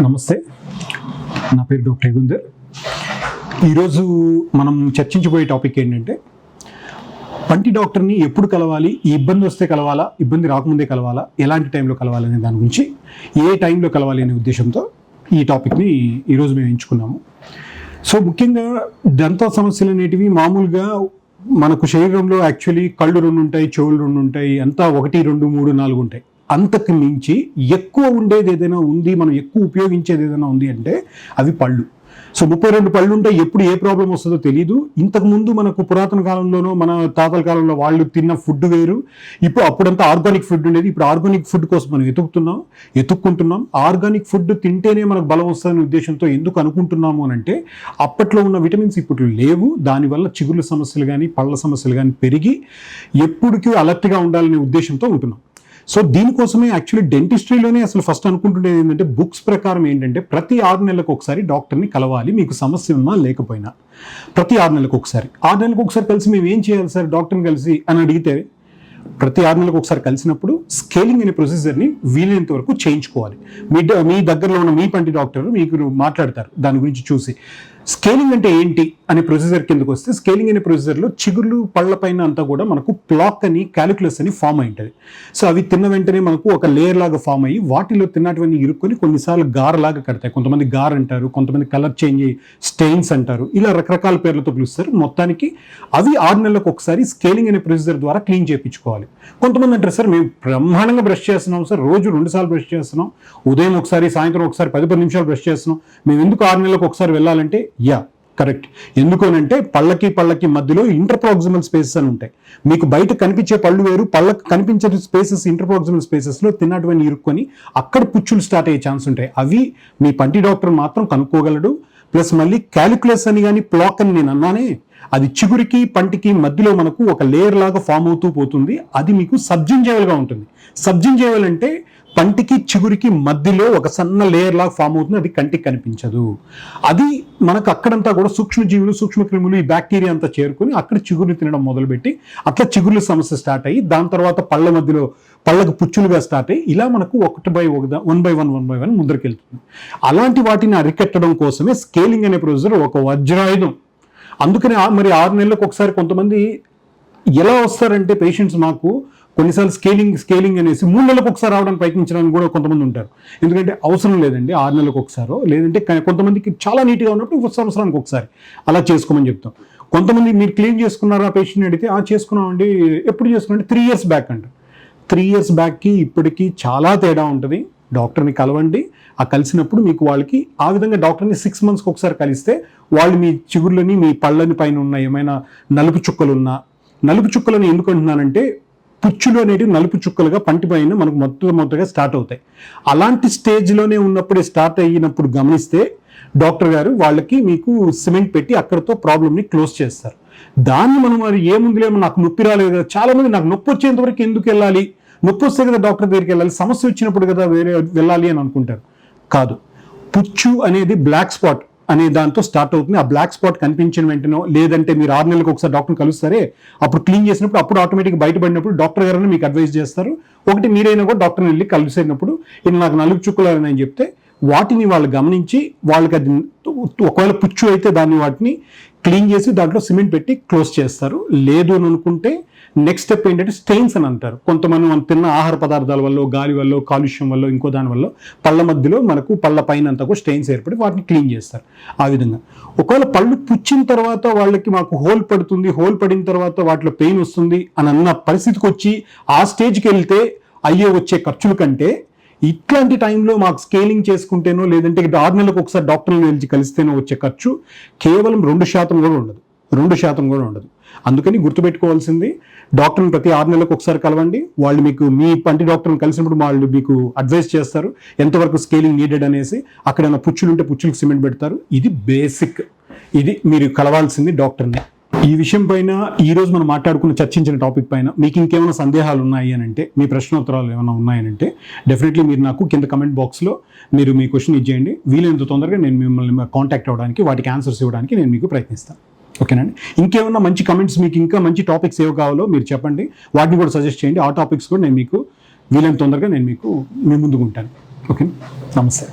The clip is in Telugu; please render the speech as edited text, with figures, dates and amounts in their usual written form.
నమస్తే, నా పేరు డాక్టర్ యగుందర్. ఈరోజు మనం చర్చించబోయే టాపిక్ ఏంటంటే, పంటి డాక్టర్ని ఎప్పుడు కలవాలి, ఈ ఇబ్బంది వస్తే కలవాలా, ఇబ్బంది రాకముందే కలవాలా, ఎలాంటి టైంలో కలవాలి అనే దాని గురించి, ఏ టైంలో కలవాలి అనే ఉద్దేశంతో ఈ టాపిక్ని ఈరోజు మేము ఎంచుకున్నాము. సో ముఖ్యంగా దంత సమస్యలు అనేటివి మామూలుగా మనకు శరీరంలో యాక్చువల్లీ కళ్ళు 2 ఉంటాయి, చెవులు 2 ఉంటాయి, అంతా 1, 2, 3, 4 ఉంటాయి. అంతకు మించి ఎక్కువ ఉండేది ఏదైనా ఉంది, మనం ఎక్కువ ఉపయోగించేది ఏదైనా ఉంది అంటే అవి పళ్ళు. సో 32 పళ్ళు ఉంటాయి. ఎప్పుడు ఏ ప్రాబ్లం వస్తుందో తెలియదు. ఇంతకుముందు మనకు పురాతన కాలంలోనో మన తాతల కాలంలో వాళ్ళు తిన్న ఫుడ్ వేరు. ఇప్పుడు అప్పుడంతా ఆర్గానిక్ ఫుడ్ ఉండేది. ఇప్పుడు ఆర్గానిక్ ఫుడ్ కోసం మనం ఎత్తుక్కుంటున్నాం. ఆర్గానిక్ ఫుడ్ తింటేనే మనకు బలం వస్తుందనే ఉద్దేశంతో ఎందుకు అనుకుంటున్నాము అని అంటే, అప్పట్లో ఉన్న విటమిన్స్ ఇప్పుడు లేవు. దానివల్ల చిగుళ్ళ సమస్యలు కానీ పళ్ళ సమస్యలు కానీ పెరిగి ఎప్పటికీ అలర్ట్గా ఉండాలనే ఉద్దేశంతో ఉంటున్నాం. సో దీనికోసమే యాక్చువల్లీ డెంటిస్ట్రీలోనే అసలు ఫస్ట్ అనుకుంటుండేది ఏంటంటే, బుక్స్ ప్రకారం ఏంటంటే ప్రతి 6 నెలలకు ఒకసారి డాక్టర్ని కలవాలి, మీకు సమస్య ఉన్నా లేకపోయినా. ప్రతి 6 నెలలకు ఒకసారి. 6 నెలలకు ఒకసారి కలిసి మేము ఏం చేయాలి సార్ డాక్టర్ని కలిసి అని అడిగితే, ప్రతి 6 నెలలకు ఒకసారి కలిసినప్పుడు స్కేలింగ్ అనే ప్రొసీజర్ని వీలైనంత వరకు చేయించుకోవాలి. మీ దగ్గరలో ఉన్న మీ పంటి డాక్టర్ మీకు మాట్లాడతారు దాని గురించి చూసి. స్కేలింగ్ అంటే ఏంటి అనే ప్రొసీజర్ కిందకు వస్తే, స్కేలింగ్ అనే ప్రొసీజర్లో చిగుళ్ళు పళ్ళ పైన అంతా కూడా మనకు ప్లాక్ అని, క్యాలిక్యులస్ అని ఫామ్ అయి ఉంటుంది. సో అవి తిన్న వెంటనే మనకు ఒక లేయర్ లాగా ఫామ్ అయ్యి వాటిలో తిన్నటువంటి ఇరుక్కొని కొన్నిసార్లు గారలాగా కడతాయి. కొంతమంది గార్ అంటారు, కొంతమంది కలర్ చేంజ్ స్టెయిన్స్ అంటారు, ఇలా రకరకాల పేర్లతో పిలుస్తారు. మొత్తానికి అవి 6 నెలలకు ఒకసారి స్కేలింగ్ అనే ప్రొసీజర్ ద్వారా క్లీన్ చేయించుకోవాలి. కొంతమంది అంటారు, సార్ మేము బ్రహ్మాండంగా బ్రష్ చేస్తున్నాం సార్, రోజు 2 సార్లు బ్రష్ చేస్తున్నాం, ఉదయం ఒకసారి సాయంత్రం ఒకసారి 10-10 నిమిషాలు బ్రష్ చేస్తున్నాం, మేము ఎందుకు 6 నెలలకు ఒకసారి వెళ్ళాలంటే, కరెక్ట్. ఎందుకనంటే పళ్ళకి మధ్యలో ఇంటర్ప్రాక్సిమల్ స్పేసెస్ అని ఉంటాయి. మీకు బయట కనిపించే పళ్ళు వేరు, పళ్ళకు కనిపించే స్పేసెస్, ఇంటర్ప్రాక్సిమల్ స్పేసెస్లో తిన్నటువంటి ఇరుక్కొని అక్కడ పుచ్చులు స్టార్ట్ అయ్యే ఛాన్స్ ఉంటాయి. అవి మీ పంటి డాక్టర్ మాత్రం కనుక్కోగలడు. ప్లస్ మళ్ళీ క్యాలిక్యులస్ అని కానీ ప్లాక్ అని నేను అన్నానే, అది చిగురికి పంటికి మధ్యలో మనకు ఒక లేయర్ లాగా ఫామ్ అవుతూ పోతుంది. అది మీకు సబ్జింజేవల్గా ఉంటుంది. సబ్జింజేవల్ అంటే పంటికి చిగురికి మధ్యలో ఒక సన్న లేయర్ లాగా ఫామ్ అవుతుంది. అది కంటికి కనిపించదు. అది మనకు అక్కడంతా కూడా సూక్ష్మజీవులు, సూక్ష్మక్రిములు, ఈ బ్యాక్టీరియా అంతా చేరుకొని అక్కడ చిగురుని తినడం మొదలుపెట్టి అట్లా చిగుర్ల సమస్య స్టార్ట్ అయ్యి దాని తర్వాత పళ్ళ మధ్యలో పళ్ళకు పుచ్చులుగా స్టార్ట్ అయ్యి ఇలా మనకు 1 బై 1 ముందరికెళ్తుంది. అలాంటి వాటిని అరికట్టడం కోసమే స్కేలింగ్ అనే ప్రొసీజర్ ఒక వజ్రాయుధం. అందుకని మరి 6 నెలలకు ఒకసారి కొంతమంది ఎలా వస్తారంటే పేషెంట్స్ మాకు కొన్నిసార్లు స్కేలింగ్ అనేసి 3 నెలలకు ఒకసారి రావడానికి ప్రయత్నించడానికి కూడా కొంతమంది ఉంటారు. ఎందుకంటే అవసరం లేదండి 6 నెలలకు ఒకసారో, లేదంటే కొంతమందికి చాలా నీట్గా ఉన్నప్పుడు సంవత్సరానికి ఒకసారి అలా చేసుకోమని చెప్తాం. కొంతమంది మీరు క్లీన్ చేసుకున్నారా పేషెంట్ అడిగితే, చేసుకున్నామండి, ఎప్పుడు చేసుకున్నామంటే 3 years బ్యాక్ అంట. 3 years బ్యాక్కి ఇప్పటికీ చాలా తేడా ఉంటుంది. డాక్టర్ని కలవండి. ఆ కలిసినప్పుడు మీకు వాళ్ళకి ఆ విధంగా డాక్టర్ని 6 monthsకి ఒకసారి కలిస్తే వాళ్ళు మీ చిగుర్లని, మీ పళ్ళని పైన ఉన్న ఏమైనా నలుపు చుక్కలని ఎందుకు అంటున్నానంటే, పుచ్చులు అనేవి నలుపు చుక్కలుగా పంటి పైన మనకు మొట్టమొదటిగా స్టార్ట్ అవుతాయి. అలాంటి స్టేజ్లోనే ఉన్నప్పుడే స్టార్ట్ అయినప్పుడు గమనిస్తే డాక్టర్ గారు వాళ్ళకి మీకు సిమెంట్ పెట్టి అక్కడతో ప్రాబ్లమ్ని క్లోజ్ చేస్తారు. దాన్ని మనం మరి ఏముందిలేమో, నాకు నొప్పి రాలేదు కదా, చాలామంది నాకు నొప్పి వచ్చేంత వరకు ఎందుకు వెళ్ళాలి, నొప్పి వస్తే కదా డాక్టర్ దగ్గరికి వెళ్ళాలి, సమస్య వచ్చినప్పుడు కదా వేరే వెళ్ళాలి అని అనుకుంటారు. కాదు, పుచ్చు అనేది బ్లాక్ స్పాట్ అనే దాంతో స్టార్ట్ అవుతుంది. ఆ బ్లాక్ స్పాట్ కనిపించిన వెంటనే, లేదంటే మీరు 6 నెలలకు ఒకసారి డాక్టర్ని కలుస్తారే, అప్పుడు క్లీన్ చేసినప్పుడు అప్పుడు ఆటోమేటిక్గా బయటపడినప్పుడు డాక్టర్ గారు మీకు అడ్వైస్ చేస్తారు. ఒకటి మీరైనా కూడా డాక్టర్ని వెళ్ళి కలిసేటప్పుడు ఇలా నాకు నలుపు చుక్కలు అని చెప్తే వాటిని వాళ్ళు గమనించి, వాళ్ళకి అది ఒకవేళ పుచ్చు అయితే వాటిని క్లీన్ చేసి దాంట్లో సిమెంట్ పెట్టి క్లోజ్ చేస్తారు. లేదు అని అనుకుంటే నెక్స్ట్ స్టెప్ ఏంటంటే స్టెయిన్స్ అని అంటారు. కొంతమంది మనం తిన్న ఆహార పదార్థాల వల్ల, గాలి వల్ల, కాలుష్యం వల్ల, ఇంకో దాని వల్ల పళ్ళ మధ్యలో మనకు పళ్ళ పైన అంతా కూడా స్టెయిన్స్ ఏర్పడి వాటిని క్లీన్ చేస్తారు. ఆ విధంగా ఒకవేళ పళ్ళు పుచ్చిన తర్వాత వాళ్ళకి మాకు హోల్ పడిన తర్వాత వాటిలో పెయిన్ వస్తుంది అని అన్న పరిస్థితికి వచ్చి ఆ స్టేజ్కి వెళ్తే వచ్చే ఖర్చుల కంటే ఇట్లాంటి టైంలో మాకు స్కేలింగ్ చేసుకుంటేనో, లేదంటే 6 నెలలకు ఒకసారి డాక్టర్ని వెళ్ళి కలిస్తేనో వచ్చే ఖర్చు కేవలం 2% కూడా ఉండదు. 2% కూడా ఉండదు. అందుకని గుర్తుపెట్టుకోవాల్సింది, డాక్టర్ని ప్రతి 6 నెలలకు ఒకసారి కలవండి. వాళ్ళు మీకు మీ పంటి డాక్టర్ని కలిసినప్పుడు వాళ్ళు మీకు అడ్వైస్ చేస్తారు ఎంతవరకు స్కేలింగ్ నీడెడ్ అనేసి. అక్కడ పుచ్చులు ఉంటే పుచ్చులకు సిమెంట్ పెడతారు. ఇది బేసిక్. ఇది మీరు కలవాల్సింది డాక్టర్ని. ఈ విషయం పైన ఈరోజు మనం చర్చించిన టాపిక్ పైన మీకు ఇంకేమైనా సందేహాలు ఉన్నాయి అని అంటే, మీ ప్రశ్నోత్తరాలు ఏమైనా ఉన్నాయనంటే డెఫినెట్లీ మీరు నాకు కింద కమెంట్ బాక్స్లో మీరు మీ క్వశ్చన్ ఇచ్చేయండి. వీలైనంత తొందరగా నేను మిమ్మల్ని కాంటాక్ట్ అవ్వడానికి, వాటికి ఆన్సర్స్ ఇవ్వడానికి నేను మీకు ప్రయత్నిస్తాను. ఓకేనండి. ఇంకేమన్నా మంచి కమెంట్స్, మీకు ఇంకా మంచి టాపిక్స్ ఏవో కావాలో మీరు చెప్పండి, వాటిని కూడా సజెస్ట్ చేయండి. ఆ టాపిక్స్ కూడా నేను మీకు వీలైనంత తొందరగా మీ ముందుకు ఉంటాను. ఓకే, నమస్తే.